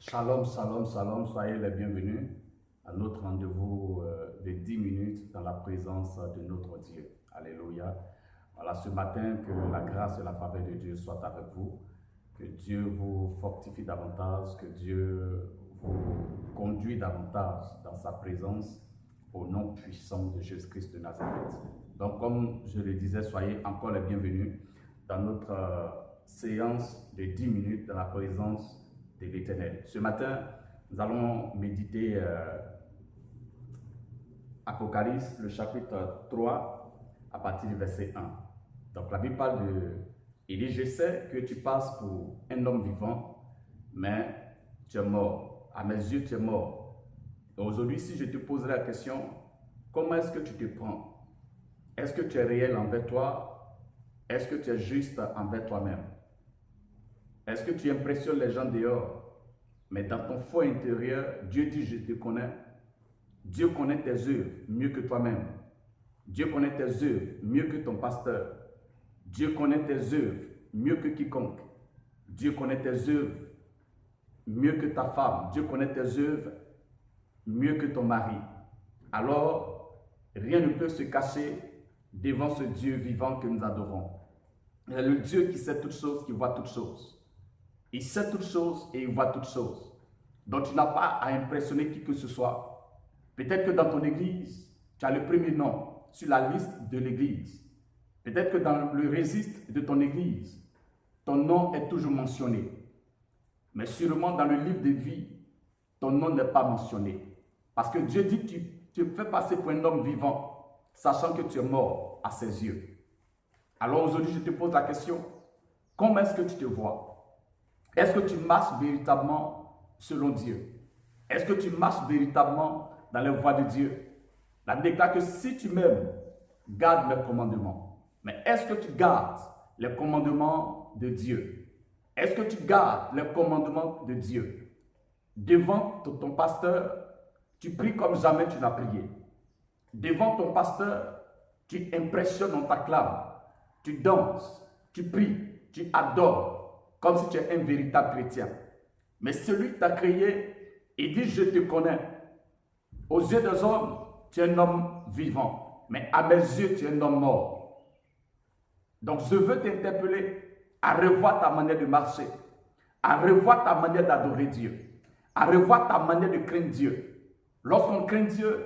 Shalom, shalom, shalom, soyez les bienvenus à notre rendez-vous de 10 minutes dans la présence de notre Dieu. Alléluia. Voilà, ce matin, que la grâce et la faveur de Dieu soient avec vous, que Dieu vous fortifie davantage, que Dieu vous conduit davantage dans sa présence au nom puissant de Jésus-Christ de Nazareth. Donc, comme je le disais, soyez encore les bienvenus dans notre séance de 10 minutes dans la présence de l'Éternel. Ce matin, nous allons méditer Apocalypse, le chapitre 3, à partir du verset 1. Donc la Bible parle de... Il dit, je sais que tu passes pour un homme vivant, mais tu es mort. À mes yeux, tu es mort. Aujourd'hui, si je te poserai la question, comment est-ce que tu te prends? Est-ce que tu es réel envers toi? Est-ce que tu es juste envers toi-même? Est-ce que tu impressionnes les gens dehors? Mais dans ton fort intérieur, Dieu dit, je te connais. Dieu connaît tes œuvres mieux que toi-même. Dieu connaît tes œuvres mieux que ton pasteur. Dieu connaît tes œuvres mieux que quiconque. Dieu connaît tes œuvres mieux que ta femme. Dieu connaît tes œuvres mieux que ton mari. Alors, rien ne peut se cacher devant ce Dieu vivant que nous adorons. Il est le Dieu qui sait toutes choses, qui voit toutes choses. Il sait toutes choses et il voit toutes choses. Donc tu n'as pas à impressionner qui que ce soit. Peut-être que dans ton église, tu as le premier nom sur la liste de l'église. Peut-être que dans le registre de ton église, ton nom est toujours mentionné. Mais sûrement dans le livre de vie, ton nom n'est pas mentionné. Parce que Dieu dit que tu fais passer pour un homme vivant, sachant que tu es mort à ses yeux. Alors aujourd'hui, je te pose la question, comment est-ce que tu te vois? Est-ce que tu marches véritablement selon Dieu? Est-ce que tu marches véritablement dans les voies de Dieu? La Bible déclare que si tu m'aimes, garde mes commandements. Mais est-ce que tu gardes les commandements de Dieu? Est-ce que tu gardes les commandements de Dieu? Devant ton pasteur, tu pries comme jamais tu n'as prié. Devant ton pasteur, tu impressionnes, on t'acclame. Tu danses, tu pries, tu adores. Comme si tu es un véritable chrétien. Mais celui qui t'a créé, il dit, je te connais. Aux yeux des hommes, tu es un homme vivant. Mais à mes yeux, tu es un homme mort. Donc, je veux t'interpeller à revoir ta manière de marcher, à revoir ta manière d'adorer Dieu, à revoir ta manière de craindre Dieu. Lorsqu'on craint Dieu,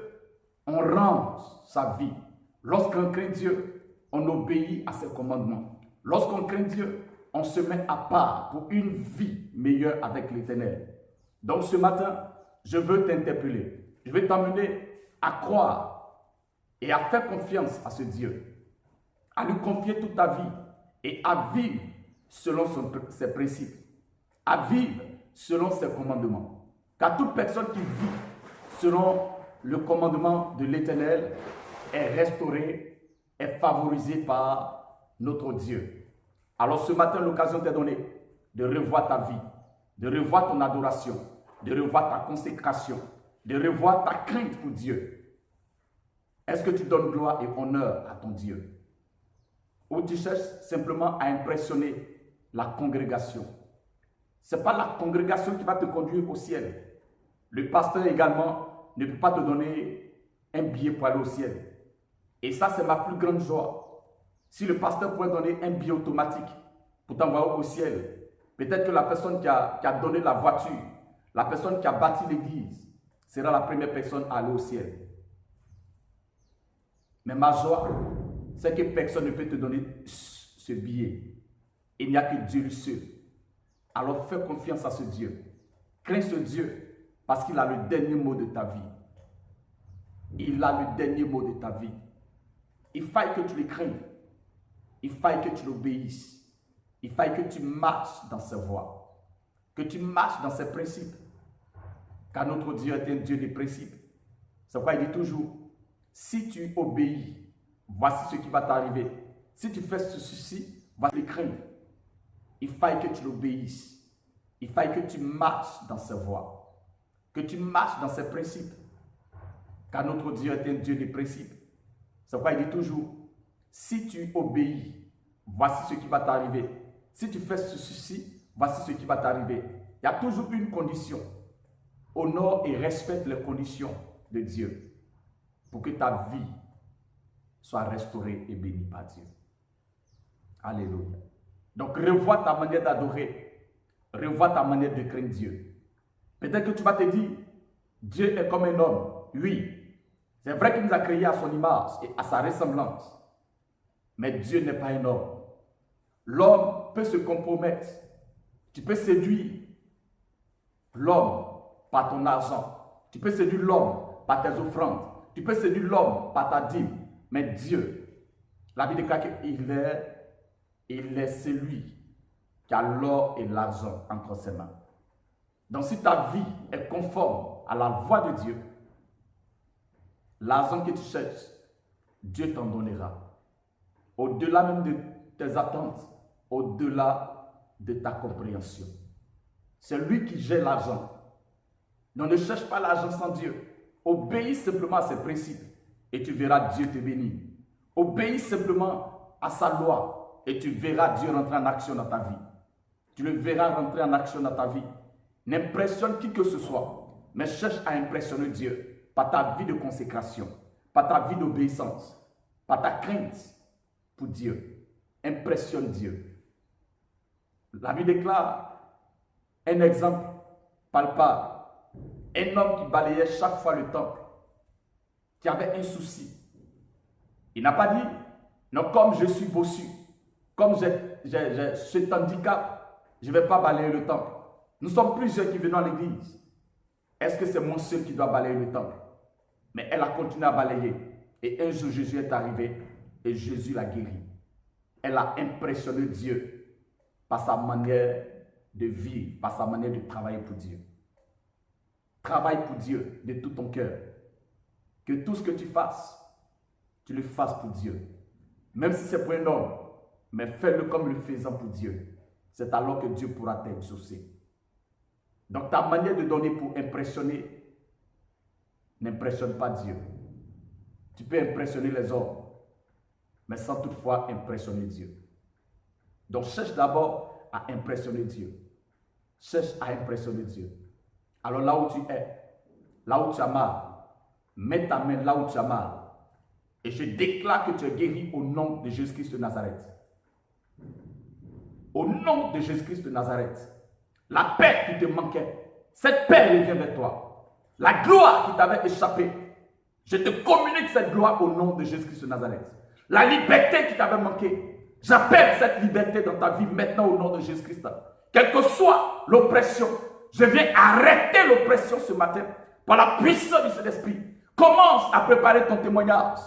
on range sa vie. Lorsqu'on craint Dieu, on obéit à ses commandements. Lorsqu'on craint Dieu, on se met à part pour une vie meilleure avec l'Éternel. Donc ce matin, je veux t'interpeller. Je vais t'amener à croire et à faire confiance à ce Dieu, à lui confier toute ta vie et à vivre selon ses principes, à vivre selon ses commandements. Car toute personne qui vit selon le commandement de l'Éternel est restaurée, est favorisée par notre Dieu. Alors ce matin, l'occasion t'est donnée de revoir ta vie, de revoir ton adoration, de revoir ta consécration, de revoir ta crainte pour Dieu. Est-ce que tu donnes gloire et honneur à ton Dieu? Ou tu cherches simplement à impressionner la congrégation? Ce n'est pas la congrégation qui va te conduire au ciel. Le pasteur également ne peut pas te donner un billet pour aller au ciel. Et ça, c'est ma plus grande joie. Si le pasteur pouvait donner un billet automatique pour t'envoyer au ciel, peut-être que la personne qui a donné la voiture, la personne qui a bâti l'église, sera la première personne à aller au ciel. Mais ma joie, c'est que personne ne peut te donner ce billet. Il n'y a que Dieu le seul. Alors fais confiance à ce Dieu. Crains ce Dieu parce qu'il a le dernier mot de ta vie. Il a le dernier mot de ta vie. Il faille que tu le craignes. Il faille que tu l'obéisses. Il faille que tu marches dans ses voies. Que tu marches dans ses principes. Car notre Dieu est un Dieu des principes. C'est pourquoi il dit toujours, si tu obéis, voici ce qui va t'arriver. Si tu fais ceci, voici le craindre. Il faille que tu l'obéisses. Il faille que tu marches dans ses voies. Que tu marches dans ses principes. Car notre Dieu est un Dieu des principes. C'est pourquoi il dit toujours, si tu obéis, voici ce qui va t'arriver. Si tu fais ceci, voici ce qui va t'arriver. Il y a toujours une condition. Honore et respecte les conditions de Dieu pour que ta vie soit restaurée et bénie par Dieu. Alléluia. Donc revois ta manière d'adorer. Revois ta manière de craindre Dieu. Peut-être que tu vas te dire, Dieu est comme un homme. Oui, c'est vrai qu'il nous a créés à son image et à sa ressemblance. Mais Dieu n'est pas un homme. L'homme peut se compromettre. Tu peux séduire l'homme par ton argent. Tu peux séduire l'homme par tes offrandes. Tu peux séduire l'homme par ta dîme. Mais Dieu, la Bible déclare qu'il est celui qui a l'or et l'argent entre ses mains. Donc si ta vie est conforme à la voix de Dieu, l'argent que tu cherches, Dieu t'en donnera. Au-delà même de tes attentes, au-delà de ta compréhension. C'est lui qui gère l'argent. Donc ne cherche pas l'argent sans Dieu. Obéis simplement à ses principes et tu verras Dieu te bénir. Obéis simplement à sa loi et tu verras Dieu rentrer en action dans ta vie. Tu le verras rentrer en action dans ta vie. N'impressionne qui que ce soit, mais cherche à impressionner Dieu par ta vie de consécration, par ta vie d'obéissance, par ta crainte pour Dieu. Impressionne Dieu. La Bible déclare un exemple palpable. Un homme qui balayait chaque fois le temple, qui avait un souci. Il n'a pas dit, non, comme je suis bossu, comme j'ai cet handicap, je ne vais pas balayer le temple. Nous sommes plusieurs qui venons à l'église. Est-ce que c'est mon seul qui doit balayer le temple? Mais elle a continué à balayer. Et un jour, Jésus est arrivé et Jésus l'a guéri. Elle a impressionné Dieu par sa manière de vivre, par sa manière de travailler pour Dieu. Travaille pour Dieu de tout ton cœur. Que tout ce que tu fasses, tu le fasses pour Dieu. Même si c'est pour un homme, mais fais-le comme le faisant pour Dieu. C'est alors que Dieu pourra t'exaucer. Donc ta manière de donner pour impressionner n'impressionne pas Dieu. Tu peux impressionner les hommes, mais sans toutefois impressionner Dieu. Donc cherche d'abord à impressionner Dieu. Cherche à impressionner Dieu. Alors là où tu es, là où tu as mal, mets ta main là où tu as mal. Et je déclare que tu es guéri au nom de Jésus-Christ de Nazareth. Au nom de Jésus-Christ de Nazareth. La paix qui te manquait, cette paix revient vers toi. La gloire qui t'avait échappé, je te communique cette gloire au nom de Jésus-Christ de Nazareth. La liberté qui t'avait manqué, j'appelle cette liberté dans ta vie maintenant au nom de Jésus-Christ. Quelle que soit l'oppression, je viens arrêter l'oppression ce matin par la puissance du Saint-Esprit. Commence à préparer ton témoignage.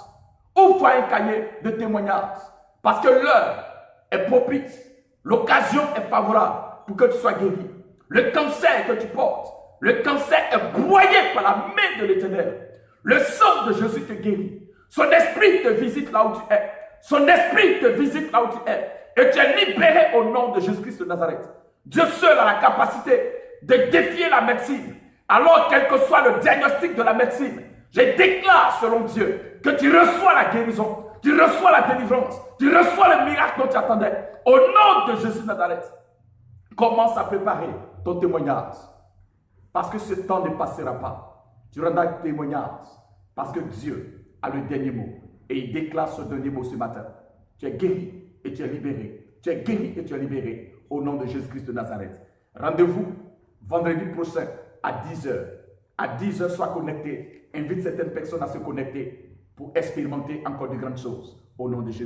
Ouvre-toi un cahier de témoignage parce que l'heure est propice. L'occasion est favorable pour que tu sois guéri. Le cancer que tu portes, le cancer est broyé par la main de l'Éternel. Le sang de Jésus te guérit. Son esprit te visite là où tu es. Son esprit te visite là où tu es. Et tu es libéré au nom de Jésus-Christ de Nazareth. Dieu seul a la capacité de défier la médecine. Alors, quel que soit le diagnostic de la médecine, je déclare selon Dieu que tu reçois la guérison, tu reçois la délivrance, tu reçois le miracle dont tu attendais. Au nom de Jésus de Nazareth, commence à préparer ton témoignage. Parce que ce temps ne passera pas. Tu rendras témoignage. Parce que Dieu a le dernier mot. Et il déclare ce dernier mot ce matin. Tu es guéri et tu es libéré. Tu es guéri et tu es libéré. Au nom de Jésus-Christ de Nazareth. Rendez-vous vendredi prochain à 10h. À 10h, sois connecté. Invite certaines personnes à se connecter pour expérimenter encore de grandes choses. Au nom de Jésus.